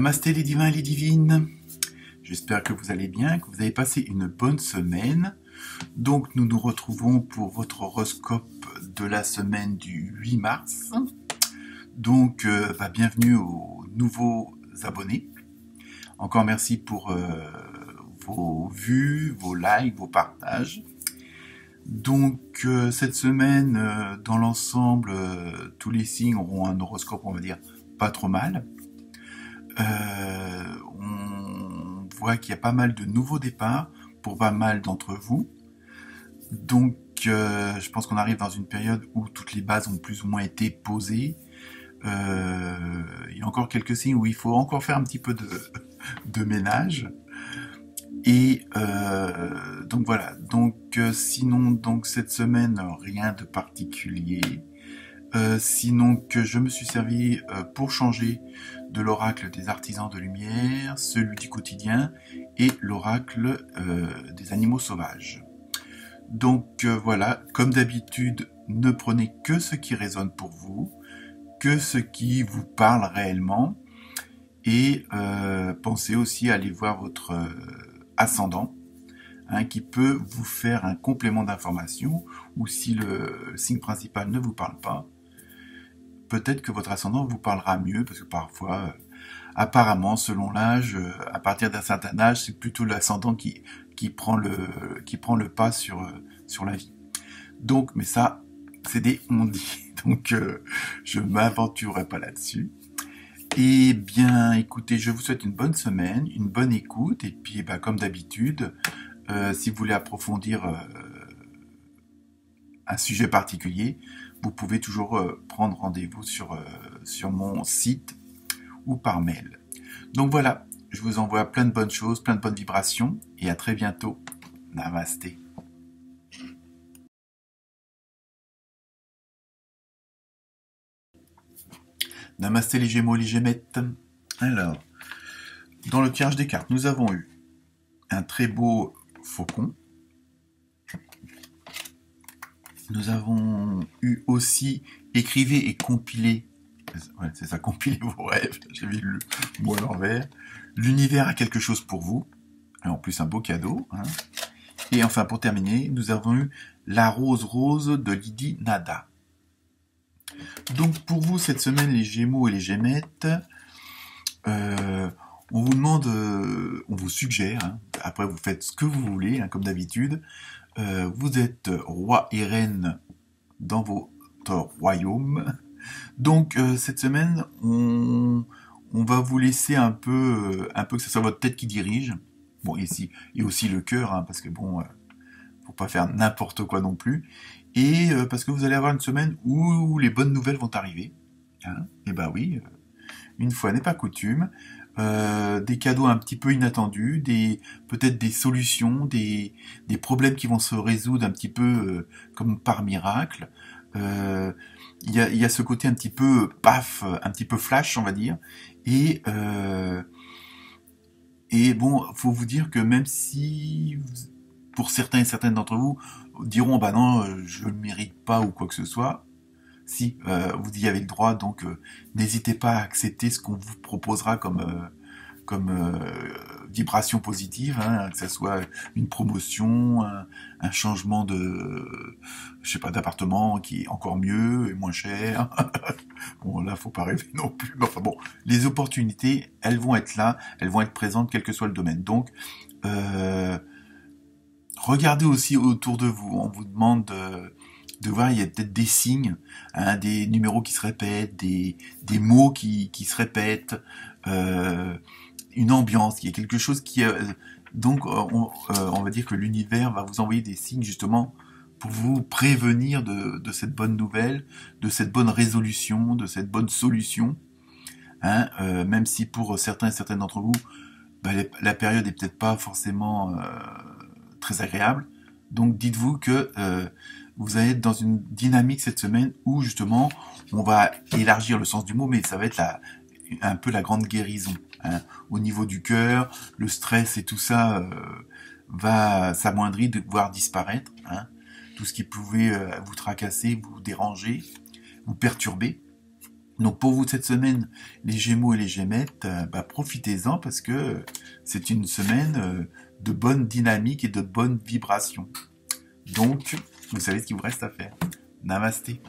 Namasté les divins et les divines. J'espère que vous allez bien, que vous avez passé une bonne semaine. Donc nous nous retrouvons pour votre horoscope de la semaine du 8 mars. Donc bienvenue aux nouveaux abonnés. Encore merci pour vos vues, vos likes, vos partages. Donc cette semaine, dans l'ensemble, tous les signes auront un horoscope, on va dire, pas trop mal. On voit qu'il y a pas mal de nouveaux départs pour pas mal d'entre vous. Donc je pense qu'on arrive dans une période où toutes les bases ont plus ou moins été posées. Il y a encore quelques signes où il faut encore faire un petit peu de ménage. Et donc voilà, sinon donc cette semaine rien de particulier. Sinon que je me suis servi pour changer de l'oracle des artisans de lumière, celui du quotidien et l'oracle des animaux sauvages. Donc voilà, comme d'habitude, ne prenez que ce qui résonne pour vous, que ce qui vous parle réellement, et pensez aussi à aller voir votre ascendant, qui peut vous faire un complément d'information, ou si le signe principal ne vous parle pas, peut-être que votre ascendant vous parlera mieux, parce que parfois, apparemment, selon l'âge, à partir d'un certain âge, c'est plutôt l'ascendant qui prend le pas sur la vie. Donc, mais ça, c'est des on-dit, donc je ne m'aventurerai pas là-dessus. Eh bien, écoutez, je vous souhaite une bonne semaine, une bonne écoute, et puis, comme d'habitude, si vous voulez approfondir un sujet particulier, vous pouvez toujours prendre rendez-vous sur mon site ou par mail. Donc voilà, je vous envoie plein de bonnes choses, plein de bonnes vibrations, et à très bientôt. Namasté. Namasté les Gémeaux, les Gémettes. Alors, dans le tirage des cartes, nous avons eu un très beau faucon. Nous avons eu aussi écrivez et compilez. Ouais, c'est ça, compilez vos rêves. J'ai vu le mot à l'envers. L'univers a quelque chose pour vous. Et en plus, un beau cadeau. Et enfin, pour terminer, nous avons eu la rose rose de Lydie Nada. Donc, pour vous, cette semaine, les Gémeaux et les Gémettes, on vous demande, on vous suggère, après vous faites ce que vous voulez, comme d'habitude, vous êtes roi et reine dans votre royaume. Donc cette semaine, on va vous laisser un peu que ce soit votre tête qui dirige. Bon, ici, et aussi le cœur, parce que faut pas faire n'importe quoi non plus. Et parce que vous allez avoir une semaine où les bonnes nouvelles vont arriver. Et oui, une fois n'est pas coutume. Des cadeaux un petit peu inattendus, peut-être des solutions, des problèmes qui vont se résoudre un petit peu comme par miracle. Il y a ce côté un petit peu paf, un petit peu flash, on va dire. Et bon, faut vous dire que même si pour certains et certaines d'entre vous diront non, je le mérite pas ou quoi que ce soit. Si, vous y avez le droit, donc n'hésitez pas à accepter ce qu'on vous proposera comme vibration positive, que ce soit une promotion, un changement d'appartement qui est encore mieux et moins cher. Bon, là, faut pas rêver non plus. Mais enfin bon, les opportunités, elles vont être là, elles vont être présentes, quel que soit le domaine. Donc, regardez aussi autour de vous. On vous demande de voir, il y a peut-être des signes, des numéros qui se répètent, des mots qui se répètent, une ambiance, il y a quelque chose qui... donc, on va dire que l'univers va vous envoyer des signes, justement, pour vous prévenir de cette bonne nouvelle, de cette bonne résolution, de cette bonne solution. Même si pour certains et certaines d'entre vous, la période est peut-être pas forcément très agréable. Donc, dites-vous que vous allez être dans une dynamique cette semaine où, justement, on va élargir le sens du mot, mais ça va être un peu la grande guérison. Au niveau du cœur, le stress et tout ça va s'amoindrir, voire disparaître. Tout ce qui pouvait vous tracasser, vous déranger, vous perturber. Donc pour vous cette semaine, les Gémeaux et les Gémettes, profitez-en parce que c'est une semaine de bonne dynamique et de bonne vibration. Donc, vous savez ce qu'il vous reste à faire. Namasté.